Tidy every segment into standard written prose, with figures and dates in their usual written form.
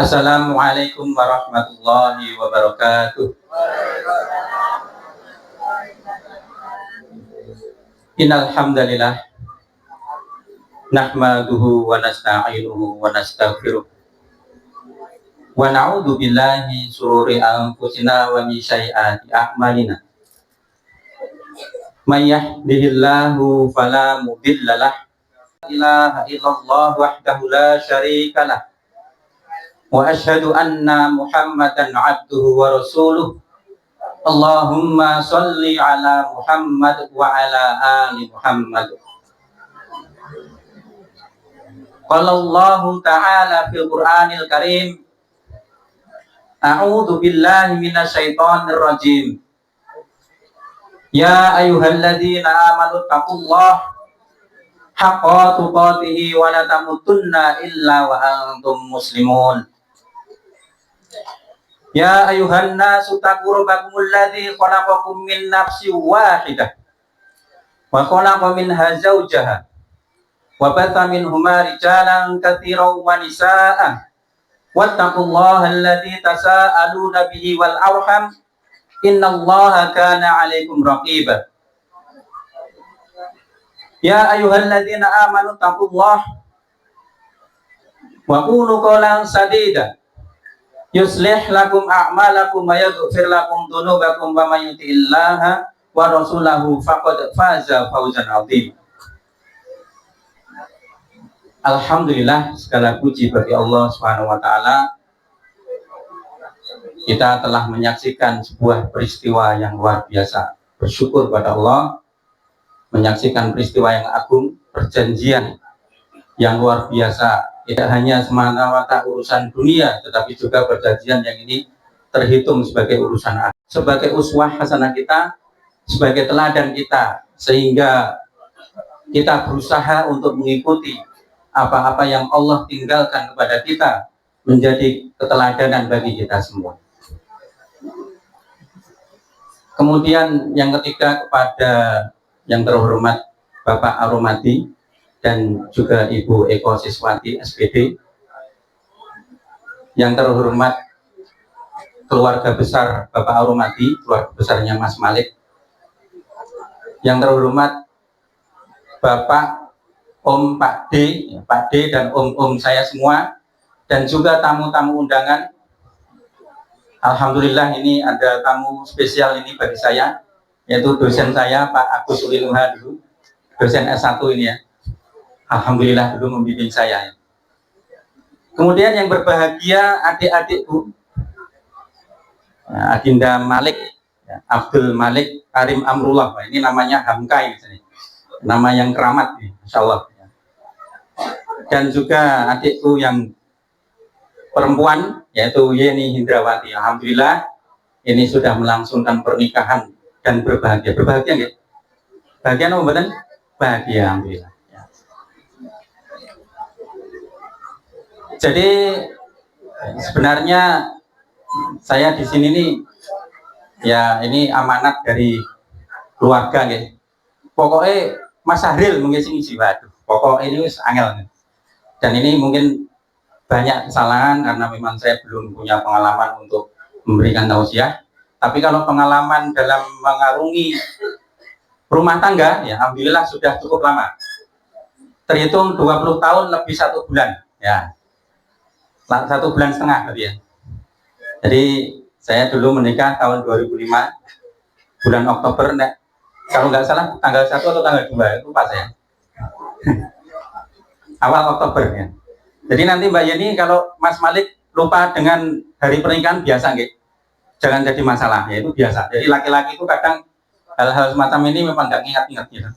Assalamualaikum warahmatullahi wabarakatuh. Innal hamdalillah nahmaduhu wa nasta'inuhu wa nastaghfiruh wa na'udzu billahi min shururi anfusina wa min sayyiati a'malina. May yahdihillahu fala mudhillalah, la ilaha illallah wahdahu la syarikalah, wa asyhadu anna Muhammadan abduhu wa rasuluh. Allahumma sholli ala Muhammad wa ala ali Muhammad. Qala Allah ta'ala fil Qur'anil Karim, a'udzu billahi minasyaitonir rajim. Ya ayyuhalladzina amanu taqullaha haqqa tuqatih wa la tamutunna illa wa antum muslimun. Ya ayuhan nasu taqu rabbakumul ladzi khalaqakum min nafsin wahidah wa khalaqa minha zawjaha wa batha minhuma rijalan katsiran wa nisaa'a wattaqullaha alladzi tasaaluna bihi wal arham innallaha kana 'alaikum raqiba. Ya ayyuhalladzina amanu taqullaha wa qulu qawlan sadida yuslih lakum a'malakum wa yaghfir lakum dhunubakum wa may yuti'illaha wa rasulahu faqad faza fawzan 'azim. Alhamdulillah, segala puji bagi Allah Subhanahu wa taala. Kita telah menyaksikan sebuah peristiwa yang luar biasa. Bersyukur pada Allah, menyaksikan peristiwa yang agung, perjanjian yang luar biasa. Tidak hanya semata-mata urusan dunia, tetapi juga perjanjian yang ini terhitung sebagai urusan akhirat, sebagai uswah hasanah kita, sebagai teladan kita, sehingga kita berusaha untuk mengikuti apa-apa yang Allah tinggalkan kepada kita, menjadi keteladanan bagi kita semua. Kemudian yang ketiga, kepada yang terhormat Bapak Aromadi dan juga Ibu Eko Siswati SPD, yang terhormat keluarga besar Bapak Aromadi, keluarga besarnya Mas Malik, yang terhormat Bapak Om Pak D dan Om saya semua, dan juga tamu-tamu undangan. Alhamdulillah, ini ada tamu spesial ini bagi saya, yaitu dosen saya Pak Agus Ulinuha dulu, dosen S1 ini ya. Alhamdulillah dulu membimbing saya. Kemudian yang berbahagia adik-adikku, Adinda Malik, Abdul Malik Karim Amrullah. Ini namanya Hamkai, nama yang keramat, insya Allah. Dan juga adikku yang perempuan, yaitu Yeni Hindrawati. Alhamdulillah ini sudah melangsungkan pernikahan dan berbahagia. Berbahagia nggak? Bahagia apa betul? Bahagia, alhamdulillah. Jadi sebenarnya saya di sini nih, ya ini amanat dari keluarga, ya. Pokoknya Mas Sahril mengisi waduh, pokoknya ini angel. Dan ini mungkin banyak kesalahan karena memang saya belum punya pengalaman untuk memberikan tausiah. Tapi kalau pengalaman dalam mengarungi rumah tangga, ya alhamdulillah sudah cukup lama. Terhitung 20 tahun lebih 1 bulan, ya. 1 bulan setengah tadi ya. Jadi saya dulu menikah tahun 2005 bulan Oktober, kalau nggak salah tanggal 1 atau tanggal 2, lupa saya. Awal Oktober ya. Jadi nanti Mbak Yeni, kalau Mas Malik lupa dengan hari pernikahan biasa nggak? Jangan jadi masalah, ya itu biasa. Jadi laki-laki itu kadang hal-hal semacam ini memang nggak ingat-ingat gitu.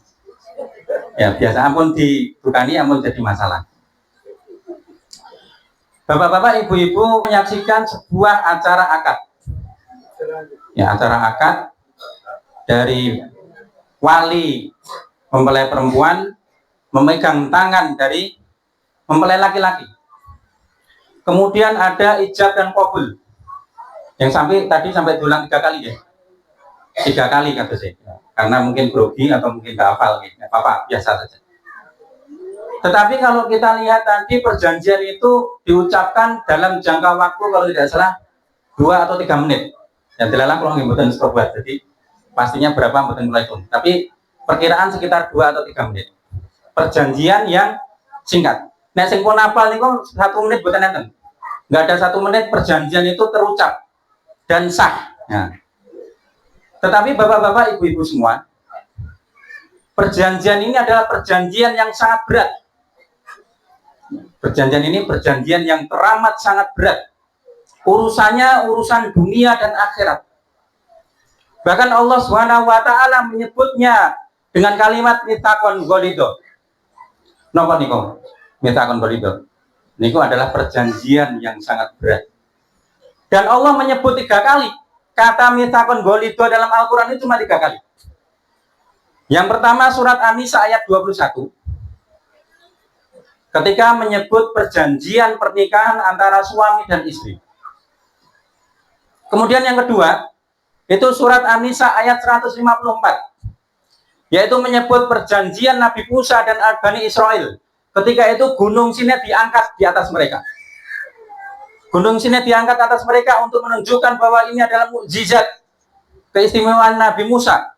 Ya biasa, ampun dibukani, ampun jadi masalah. Bapak-bapak, ibu-ibu menyaksikan sebuah acara akad. Ya, acara akad dari wali mempelai perempuan memegang tangan dari mempelai laki-laki. Kemudian ada ijab dan qabul. Yang sampai diulang 3 kali ya. 3 kali kata saya. Karena mungkin grogi atau mungkin gak hafal, nggak apa-apa, biasa saja. Tetapi kalau kita lihat tadi perjanjian itu diucapkan dalam jangka waktu kalau tidak salah 2 atau 3 menit. Yang dilalang kalau nggih stop buat. Jadi pastinya berapa mboten mulai pun. Tapi perkiraan sekitar 2 atau 3 menit. Perjanjian yang singkat. Nek sing pun apal niku 1 menit mboten enten. Enggak ada 1 menit perjanjian itu terucap dan sah. Nah. Tetapi bapak-bapak, ibu-ibu semua, perjanjian ini adalah perjanjian yang sangat berat. Perjanjian ini perjanjian yang teramat sangat berat. Urusannya urusan dunia dan akhirat. Bahkan Allah Subhanahu wa taala menyebutnya dengan kalimat mitsaqon ghalido. Napa niku? Mitsaqon ghalido. Niku adalah perjanjian yang sangat berat. Dan Allah menyebut 3 kali kata mitsaqon ghalido dalam Al-Qur'an itu cuma 3 kali. Yang pertama surat An-Nisa ayat 21. Ketika menyebut perjanjian pernikahan antara suami dan istri. Kemudian yang kedua, itu surat An-Nisa ayat 154. Yaitu menyebut perjanjian Nabi Musa dan Bani Israel. Ketika itu Gunung Sinai diangkat di atas mereka. Gunung Sinai diangkat atas mereka untuk menunjukkan bahwa ini adalah mukjizat keistimewaan Nabi Musa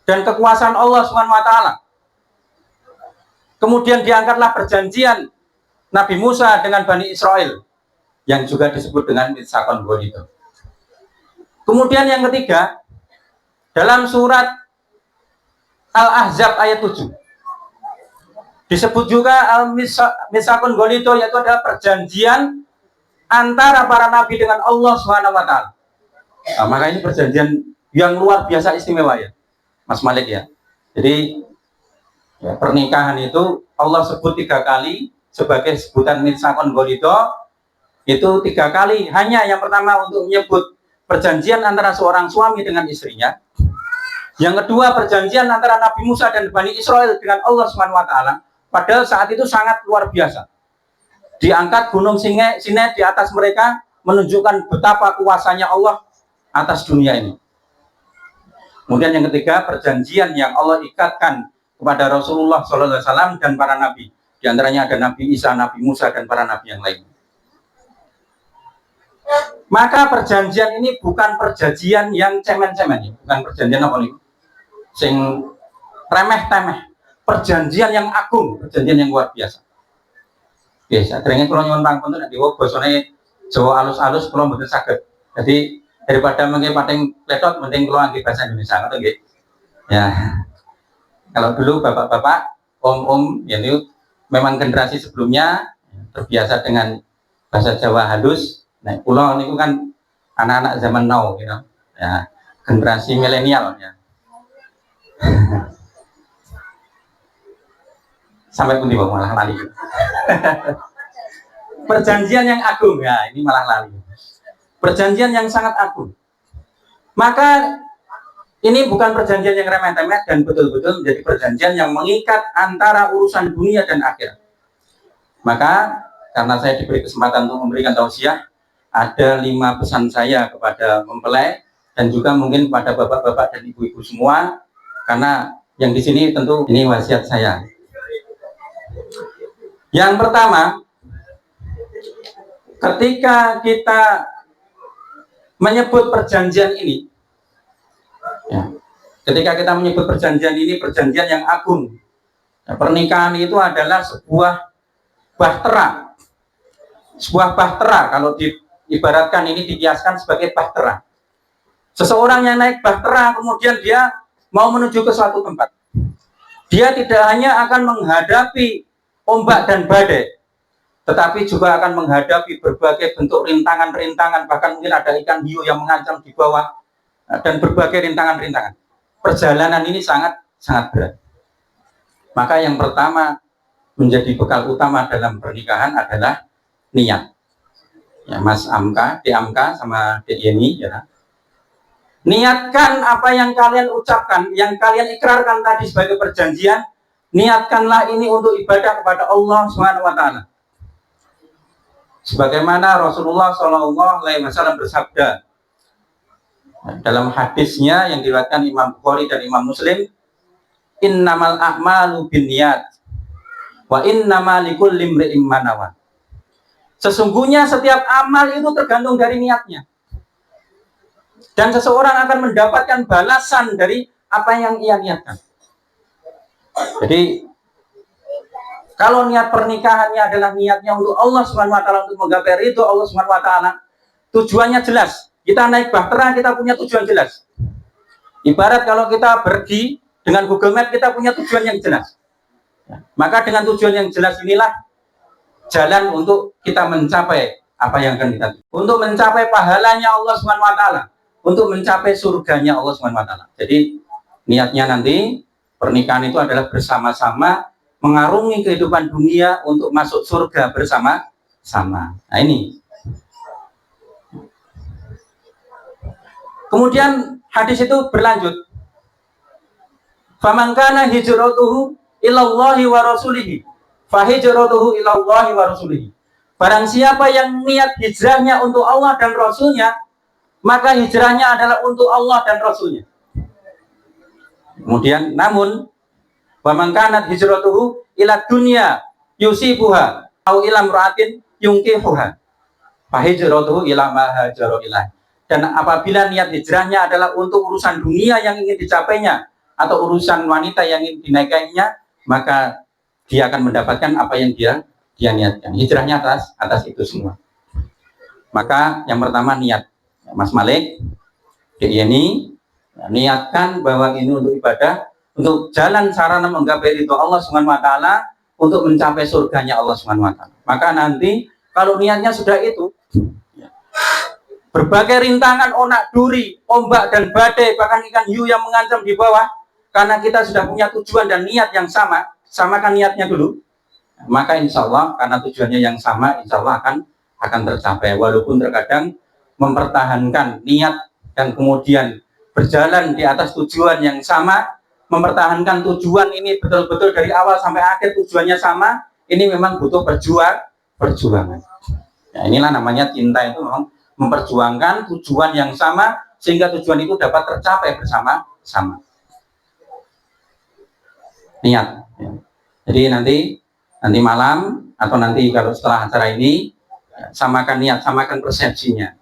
dan kekuasaan Allah Subhanahu wa taala. Kemudian diangkatlah perjanjian Nabi Musa dengan Bani Israel yang juga disebut dengan mitsaqon ghalido. Kemudian yang ketiga, dalam surat Al-Ahzab ayat 7 disebut juga al-mitsaqon ghalido, yaitu adalah perjanjian antara para nabi dengan Allah Subhanahu wa taala. Nah, maka ini perjanjian yang luar biasa istimewa ya, Mas Malik ya. Jadi ya, pernikahan itu Allah sebut 3 kali sebagai sebutan mitsaqon ghalido. Itu 3 kali, hanya yang pertama untuk menyebut perjanjian antara seorang suami dengan istrinya. Yang kedua perjanjian antara Nabi Musa dan Bani Israel dengan Allah Subhanahu wa taala. Padahal saat itu sangat luar biasa. Diangkat Gunung Sinai di atas mereka, menunjukkan betapa kuasanya Allah atas dunia ini. Kemudian yang ketiga perjanjian yang Allah ikatkan kepada Rasulullah SAW dan para nabi. Di antaranya ada Nabi Isa, Nabi Musa, dan para nabi yang lain. Maka perjanjian ini bukan perjanjian yang cemen-cemen, bukan perjanjian apa nih? Sing remeh-temeh. Perjanjian yang agung, perjanjian yang luar biasa. Ya, saderenge kula nyuwun pangapunten nek dewa basane Jawa alus-alus kula mboten saged. Jadi daripada mengke pating pletot mending kula ngangge bahasa Indonesia ngoten nggih. Ya. Kalau dulu bapak-bapak, om-om, ya ini memang generasi sebelumnya terbiasa dengan bahasa Jawa halus. Nah, pulau ini kan anak-anak zaman now, gitu. Ya, generasi milenial. Ya. Sampai pun malah lali. Perjanjian yang agung, ya ini malah lali. Perjanjian yang sangat agung. Maka ini bukan perjanjian yang remeh-temeh dan betul-betul menjadi perjanjian yang mengikat antara urusan dunia dan akhirat. Maka karena saya diberi kesempatan untuk memberikan tausiah, ada 5 pesan saya kepada mempelai dan juga mungkin pada bapak-bapak dan ibu-ibu semua, karena yang di sini tentu ini wasiat saya. Yang pertama, ketika kita menyebut perjanjian ini, ya, ketika kita menyebut perjanjian ini perjanjian yang agung, ya, pernikahan itu adalah sebuah bahtera. Sebuah bahtera, kalau diibaratkan ini dikiaskan sebagai bahtera. Seseorang yang naik bahtera kemudian dia mau menuju ke suatu tempat. Dia tidak hanya akan menghadapi ombak dan badai, tetapi juga akan menghadapi berbagai bentuk rintangan-rintangan, bahkan mungkin ada ikan hiu yang mengancam di bawah, dan berbagai rintangan-rintangan. Perjalanan ini sangat berat. Maka yang pertama menjadi bekal utama dalam pernikahan adalah niat. Ya, Mas Amka, Di Amka sama Di Yeni, ya. Niatkan apa yang kalian ucapkan, yang kalian ikrarkan tadi sebagai perjanjian, niatkanlah ini untuk ibadah kepada Allah Subhanahu wa taala. Sebagaimana Rasulullah SAW bersabda dalam hadisnya yang diriwayatkan Imam Bukhari dan Imam Muslim, innamal a'malu binniyat Wa innama likulli imri'in ma nawa. Sesungguhnya setiap amal itu tergantung dari niatnya. Dan seseorang akan mendapatkan balasan dari apa yang ia niatkan. Jadi kalau niat pernikahannya adalah niatnya untuk Allah Subhanahu wa taala, untuk menggapai ridho Allah Subhanahu wa taala, tujuannya jelas. Kita naik bahtera, kita punya tujuan jelas. Ibarat kalau kita pergi dengan Google Map, kita punya tujuan yang jelas. Maka dengan tujuan yang jelas inilah jalan untuk kita mencapai apa yang akan kita, untuk mencapai pahalanya Allah Subhanahu wa taala, untuk mencapai surganya Allah Subhanahu wa taala. Jadi niatnya nanti pernikahan itu adalah bersama-sama mengarungi kehidupan dunia untuk masuk surga bersama-sama. Nah ini. Kemudian hadis itu berlanjut. Faman kana hijratuhu ilallahi wa rasulihi fahijratuhu ilallahi wa rasulihi. Barang siapa yang niat hijrahnya untuk Allah dan Rasulnya, maka hijrahnya adalah untuk Allah dan Rasulnya. Kemudian namun wa man kanat hijratuhu ila dunya yusibuha au ila imra'atin yunkihuha fa hijratuhu ila ma hajara ilaih. Dan apabila niat hijrahnya adalah untuk urusan dunia yang ingin dicapainya atau urusan wanita yang ingin dinikahinya, maka dia akan mendapatkan apa yang dia niatkan. Hijrahnya atas itu semua. Maka yang pertama niat. Mas Malik, ini niatkan bahwa ini untuk ibadah, untuk jalan sarana menggapai itu Allah Subhanahu wa taala, untuk mencapai surganya Allah Subhanahu wa taala. Maka nanti kalau niatnya sudah itu, berbagai rintangan, onak duri, ombak dan badai, bahkan ikan hiu yang mengancam di bawah, karena kita sudah punya tujuan dan niat yang sama, samakan niatnya dulu, maka insya Allah karena tujuannya yang sama, insya Allah akan tercapai. Walaupun terkadang mempertahankan niat dan kemudian berjalan di atas tujuan yang sama, mempertahankan tujuan ini betul-betul dari awal sampai akhir tujuannya sama, ini memang butuh perjuangan. Ya, inilah namanya cinta, itu memang memperjuangkan tujuan yang sama sehingga tujuan itu dapat tercapai bersama-sama. Niat. Ya. Jadi nanti malam atau nanti kalau setelah acara ini, samakan niat, samakan persepsinya.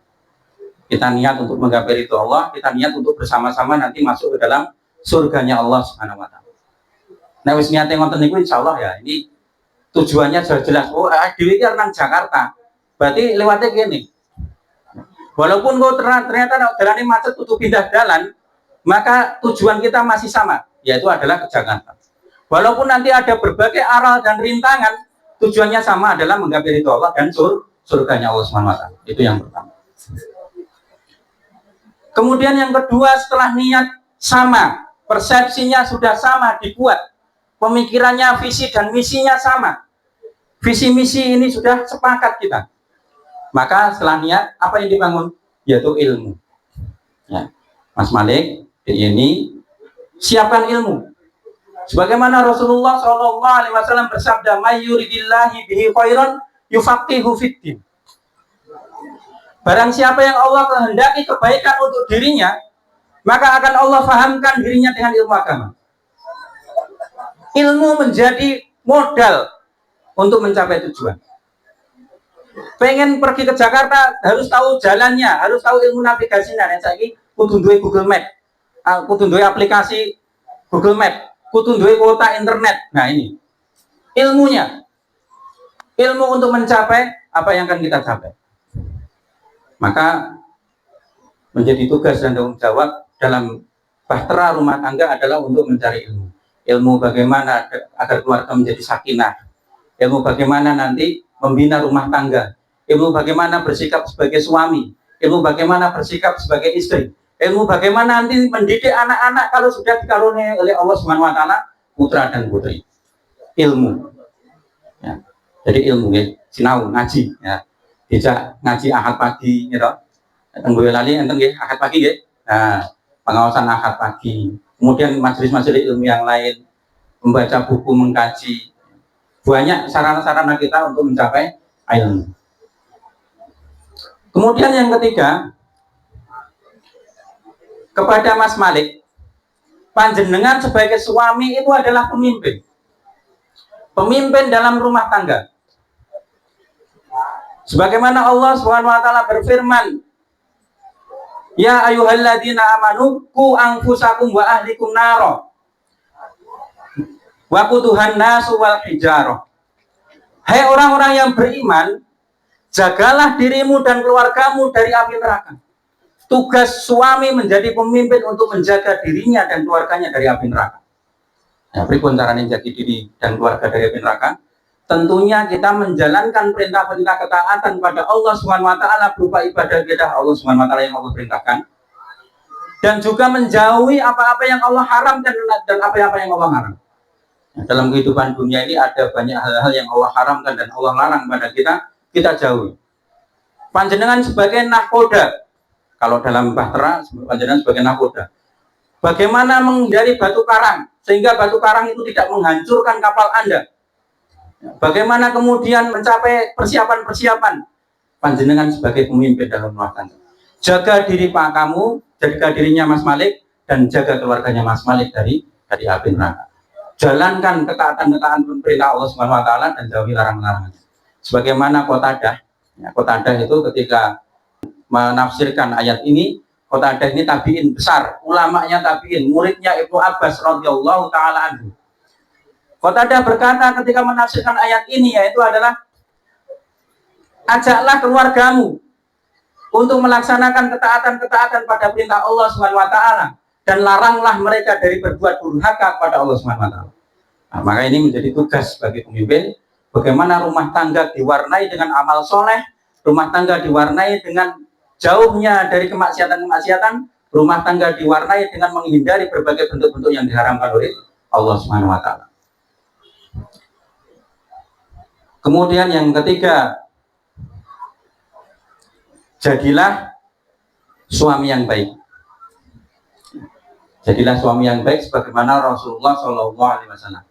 Kita niat untuk menggapai ridho Allah, kita niat untuk bersama-sama nanti masuk ke dalam surganya Allah Subhanahu wa taala. Nah, wis niate ngoten niku insyaallah ya, ini tujuannya sudah jelas. Oh, dhewe iki nang Jakarta. Berarti lewatnya gini. Walaupun kau ternyata jalannya macet untuk pindah jalan, maka tujuan kita masih sama, yaitu adalah ke Jakarta. Walaupun nanti ada berbagai aral dan rintangan, tujuannya sama, adalah menggapai ridho Allah dan surganya Allah Subhanahu wa taala. Itu yang pertama. Kemudian yang kedua, setelah niat sama, persepsinya sudah sama dibuat, pemikirannya, visi dan misinya sama, visi misi ini sudah sepakat kita, maka setelah niat apa yang dibangun? Yaitu ilmu. Ya. Mas Malik, ini siapkan ilmu. Sebagaimana Rasulullah SAW bersabda, "May yuridillahi bihi khairan yufaqihu fiddin." Barang siapa yang Allah kehendaki kebaikan untuk dirinya, maka akan Allah fahamkan dirinya dengan ilmu agama. Ilmu menjadi modal untuk mencapai tujuan. Pengen pergi ke Jakarta, harus tahu jalannya, harus tahu ilmu navigasinya. Saya kudu duwe Google Map, kudu duwe aplikasi Google Map, kudu duwe kuota internet. Nah ini ilmunya, ilmu untuk mencapai apa yang akan kita capai. Maka menjadi tugas dan tanggung jawab dalam bahtera rumah tangga adalah untuk mencari ilmu. Ilmu bagaimana agar keluarga menjadi sakinah, ilmu bagaimana nanti membina rumah tangga, ilmu bagaimana bersikap sebagai suami, ilmu bagaimana bersikap sebagai istri, ilmu bagaimana nanti mendidik anak-anak kalau sudah dikaruniai oleh Allah Subhanahu wa taala putra dan putri. Ilmu. Ya. Jadi ilmu ya, sinau ngaji ya. Dijak ngaji ahad pagi gitu. Teng lali enten nggih ahad pagi nggih. Nah, pengawasan ahad pagi. Kemudian majelis-majelis ilmu yang lain, membaca buku, mengkaji. Banyak sarana-sarana kita untuk mencapai ilmu. Kemudian yang ketiga, kepada Mas Malik, panjenengan sebagai suami itu adalah pemimpin. pemimpin dalam rumah tangga. Sebagaimana Allah Subhanahu wa taala berfirman, "Ya ayyuhalladzina amanu qu anfusakum wa ahlikum naro. Wa quduhan nasu wal hijarah." Hai orang-orang yang beriman, jagalah dirimu dan keluargamu dari api neraka. Tugas suami menjadi pemimpin untuk menjaga dirinya dan keluarganya dari api neraka. Ya, pripun caranya menjaga diri dan keluarga dari api neraka? Tentunya kita menjalankan perintah-perintah ketaatan pada Allah Subhanahu wa taala berupa ibadah kita Allah Subhanahu wa taala yang Allah perintahkan, dan juga menjauhi apa-apa yang Allah haramkan dan apa-apa yang Allah larang. Nah, dalam kehidupan dunia ini ada banyak hal-hal yang Allah haramkan dan Allah larang pada kita jauhi. Panjenengan sebagai nahkoda, kalau dalam bahtera panjenengan sebagai nahkoda, bagaimana menghindari batu karang sehingga batu karang itu tidak menghancurkan kapal Anda? Bagaimana kemudian mencapai persiapan-persiapan? Panjenengan sebagai pemimpin dalam rumah tangga, jaga diri Pak kamu, jaga dirinya Mas Malik, dan jaga keluarganya Mas Malik dari api neraka. Jalankan ketaatan-ketaatan perintah Allah Subhanahu wa taala dan jauhi larangan-larangan. Sebagaimana Qatadah, ya, Qatadah itu ketika menafsirkan ayat ini, Qatadah ini tabi'in besar, ulamanya tabi'in, muridnya Ibnu Abbas radhiyallahu taala anhu. Qatadah berkata ketika menafsirkan ayat ini, yaitu adalah ajaklah keluargamu untuk melaksanakan ketaatan-ketaatan pada perintah Allah Subhanahu wa taala dan laranglah mereka dari berbuat durhaka kepada Allah Subhanahu wa taala. Nah, maka ini menjadi tugas bagi pemimpin, bagaimana rumah tangga diwarnai dengan amal soleh, rumah tangga diwarnai dengan jauhnya dari kemaksiatan-kemaksiatan, rumah tangga diwarnai dengan menghindari berbagai bentuk-bentuk yang diharamkan oleh Allah Subhanahu wa taala. Kemudian yang ketiga, jadilah suami yang baik. Jadilah suami yang baik sebagaimana Rasulullah Shallallahu Alaihi Wasallam.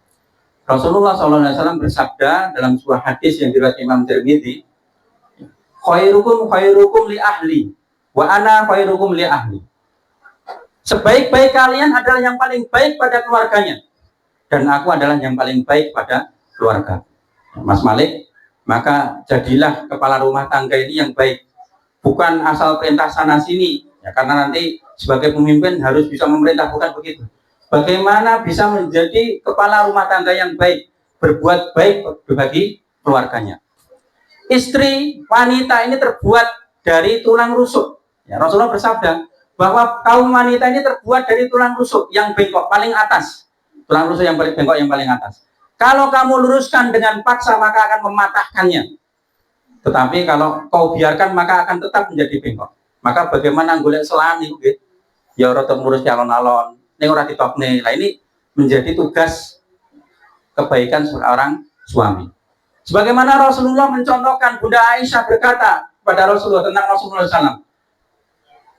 Rasulullah Shallallahu Alaihi Wasallam bersabda dalam sebuah hadis yang diriwayatkan Imam Tirmidzi, khairukum khairukum li ahli, wa ana khairukum li ahli. Sebaik-baik kalian adalah yang paling baik pada keluarganya, dan aku adalah yang paling baik pada keluarga. Mas Malik, maka jadilah kepala rumah tangga ini yang baik, bukan asal perintah sana sini, ya, karena nanti sebagai pemimpin harus bisa memerintah, bukan begitu. Bagaimana bisa menjadi kepala rumah tangga yang baik, berbuat baik bagi keluarganya. Istri wanita ini terbuat dari tulang rusuk, ya, Rasulullah bersabda bahwa kaum wanita ini terbuat dari tulang rusuk yang bengkok paling atas, tulang rusuk yang paling bengkok yang paling atas. Kalau kamu luruskan dengan paksa maka akan mematahkannya. Tetapi kalau kau biarkan maka akan tetap menjadi bengkok. Maka bagaimana golek selani nggih? Ya ora murus alon-alon, ning ora ditokne. Lah ini menjadi tugas kebaikan seorang suami. Sebagaimana Rasulullah mencontohkan, Bunda Aisyah berkata pada Rasulullah tentang Rasulullah SAW.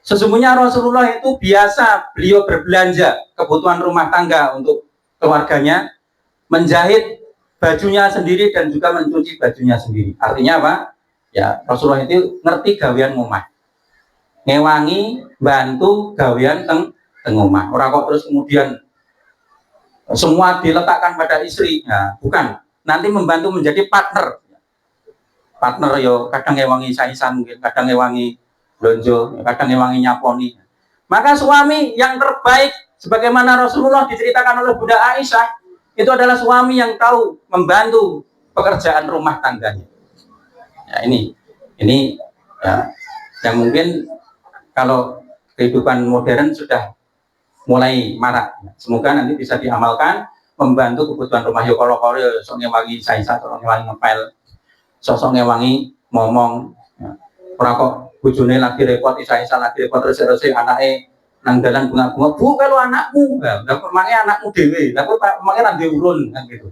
Sesungguhnya Rasulullah itu biasa beliau berbelanja kebutuhan rumah tangga untuk keluarganya, menjahit bajunya sendiri dan juga mencuci bajunya sendiri. Artinya apa? Ya, Rasulullah itu ngerti gawean ngomah, ngewangi, bantu gawean teng omah. Ora kok terus kemudian semua diletakkan pada istri. Nah, bukan. Nanti membantu menjadi partner. Partner yo kadang ngewangi saisan mungkin, kadang ngewangi blonjo, kadang ngewangi nyaponi. Maka suami yang terbaik sebagaimana Rasulullah diceritakan oleh Bunda Aisyah, itu adalah suami yang tahu membantu pekerjaan rumah tangganya. Ya, ini ya, yang mungkin kalau kehidupan modern sudah mulai marak. Semoga nanti bisa diamalkan, membantu kebutuhan rumah. Yo kalau sok ngewangi saisa, sok ngewangi ngepel, sok ngewangi ngomong. Ya. Ora kok bojone lagi repot, isa-isa lagi repot terus anake nang dalan bunga-bunga, bu kalau anakmu, lah makanya anakmu dewe, lah makanya nang urun kan gitu.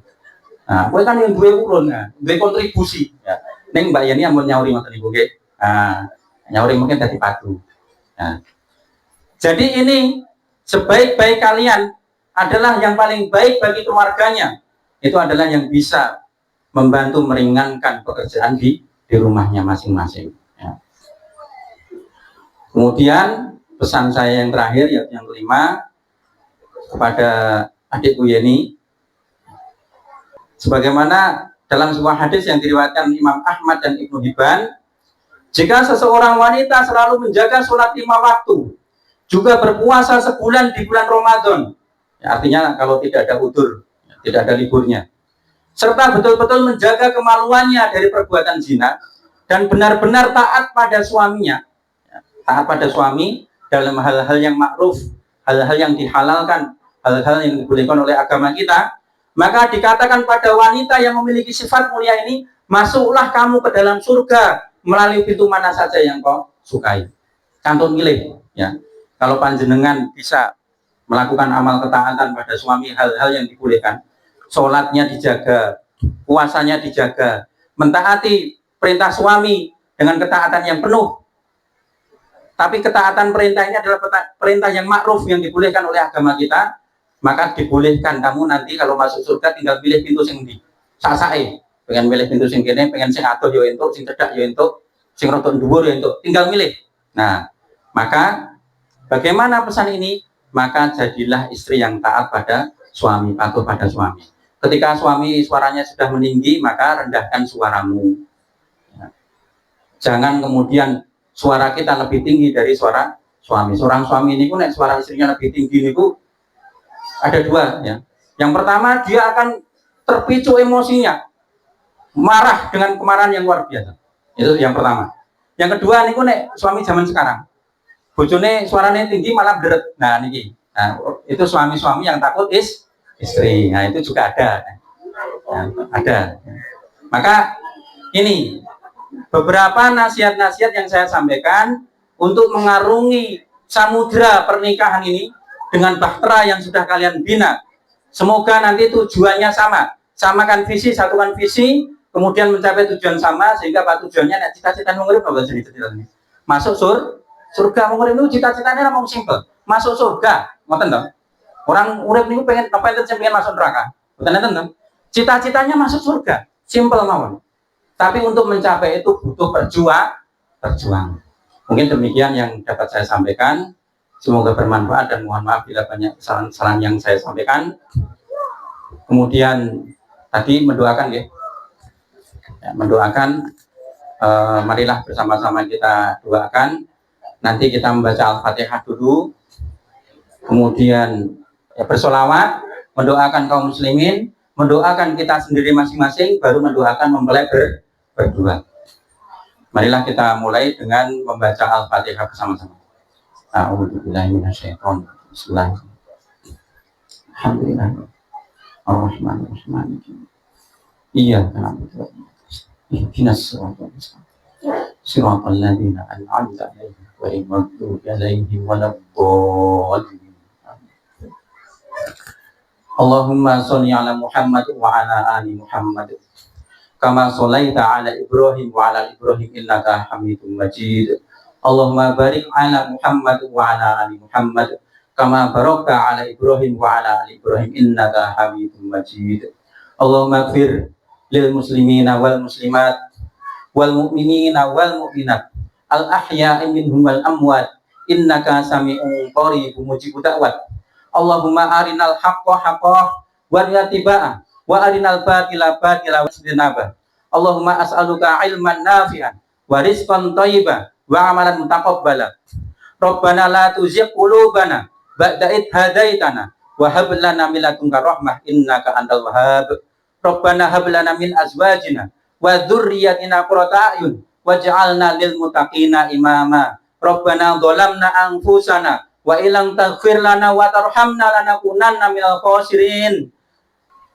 Nah, kowe kan yang duwe urun, nah, duwe kontribusi. Ya. Neng Mbak Yani ampun nyauri ngoten niku nggih. Nah, nyauri mungkin dadi padu. Nah. Jadi ini sebaik-baik kalian adalah yang paling baik bagi keluarganya. Itu adalah yang bisa membantu meringankan pekerjaan di rumahnya masing-masing. Ya. Kemudian pesan saya yang terakhir, yang kelima, kepada adikku Yeni, Sebagaimana dalam sebuah hadis yang diriwayatkan Imam Ahmad dan Ibnu Hibban, jika seseorang wanita selalu menjaga sholat 5 waktu, juga berpuasa sebulan di bulan Ramadan, ya, artinya kalau tidak ada udzur, tidak ada liburnya, serta betul-betul menjaga kemaluannya dari perbuatan zina, dan benar-benar taat pada suaminya, ya, taat pada suami dalam hal-hal yang ma'ruf, hal-hal yang dihalalkan, hal-hal yang dibolehkan oleh agama kita, maka dikatakan pada wanita yang memiliki sifat mulia ini, masuklah kamu ke dalam surga melalui pintu mana saja yang kau sukai. Kantun milih, ya. Kalau panjenengan bisa melakukan amal ketaatan pada suami, hal-hal yang dibolehkan, sholatnya dijaga, puasanya dijaga, mentaati perintah suami dengan ketaatan yang penuh. Tapi ketaatan perintah ini adalah perintah yang ma'ruf, yang dibolehkan oleh agama kita, maka dibolehkan kamu nanti kalau masuk surga tinggal pilih pintu sing di sasae. Pengen milih pintu sing kene, pengen sing adoh yo entuk, sing cedhak yo entuk, sing rada dhuwur yo entuk, tinggal milih. Nah, maka bagaimana pesan ini? Maka jadilah istri yang taat pada suami, patuh pada suami. Ketika suami suaranya sudah meninggi, maka rendahkan suaramu. Ya. Jangan kemudian suara kita lebih tinggi dari suara suami. Seorang suami ini pun suara istrinya lebih tinggi niku ada dua, ya. Yang pertama, dia akan terpicu emosinya, marah dengan kemarahan yang luar biasa. Itu yang pertama. Yang kedua niku nek suami zaman sekarang, bojone suaranya tinggi malah beret. Nah niki, nah, itu suami-suami yang takut istri. Nah itu juga ada. Nah, ada. Maka ini beberapa nasihat-nasihat yang saya sampaikan untuk mengarungi samudra pernikahan ini dengan bahtera yang sudah kalian bina. Semoga nanti tujuannya sama, samakan visi, satukan visi, kemudian mencapai tujuan sama, sehingga apa tujuannya? Nah, cita-cita mengurip apa cita-citanya? Masuk surga. Mengurip itu cita-citanya namanya simpel, masuk surga. Ngoten toh? Orang urip niku pengen apa itu pengen masuk neraka. Betul toh? Cita-citanya masuk surga, simpel mawon. Tapi untuk mencapai itu butuh berjuang. Mungkin demikian yang dapat saya sampaikan. Semoga bermanfaat dan mohon maaf bila banyak kesalahan-kesalahan yang saya sampaikan. Kemudian tadi mendoakan ya, mendoakan, marilah bersama-sama kita doakan. Nanti kita membaca Al-Fatihah dulu, kemudian ya, bersolawat, mendoakan kaum muslimin, mendoakan kita sendiri masing-masing, baru mendoakan mempelai berdua. Marilah kita mulai dengan membaca Al-Fatihah bersama-sama. A'udzubillahi minasyaitonir rajim. Bismillahirrahmanirrahim. Alhamdulillah. Ar-Rahmanir-Rahim. Iyyaka na'budu wa ihdinas siratal mustaqim. Siratal ladzina an'amta 'alaihim ghairil maghdubi 'alaihim waladdallin. Allahumma shalli 'ala Muhammad wa 'ala ali Muhammad. Kama shallaita 'ala Ibrahim wa 'ala Ibrahim innaka Hamidum Majid. Allahumma barik 'ala Muhammad wa 'ala ali Muhammad kama barakta 'ala Ibrahim wa 'ala ali Ibrahim innaka Hamidum Majid. Allahumma ighfir lil muslimina wal muslimat wal mu'minina wal mu'minat al ahya'i minhum wal amwat innaka sami'un qaribun mujibud da'wat. Allahumma arinal haqqo haqqo warina tiba'ah wa arinal batila batila wasdinaba. Allahumma as'aluka ilman nafi'an wa rizqan thayyiban wa amalan mutaqabbala. Rabbana la tuzigh qulubana ba'da id hadaitana wa hab lana min ladunka rahmah innaka antal wahhab. Rabbana hab lana min azwajina wa dzurriyyatina qurrata a'yun waj'alna lil muttaqina imama. Rabbana dhalamna anfusana wa illam taghfir lana wa tarhamna lanakunanna minal khasirin.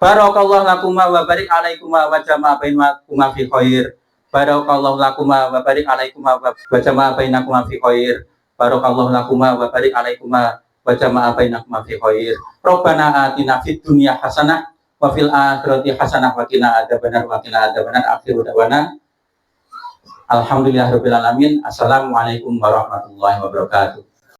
Barakallahu lakuma wa barik alaikuma wa jama'a bainakuma fi khair. Barakallahu lakuma wa barik alaikuma wa jama'a bainakuma fi khair. Barakallahu lakuma wa barik alaikuma wa jama'a bainakuma fi khair. Rabbana atina fid dunya hasanah wa fil akhirati hasanah wa qina adzabannar wa qina adzabannar. Akhiru da'wana alhamdulillahirabbil alamin. Assalamualaikum warahmatullahi wabarakatuh.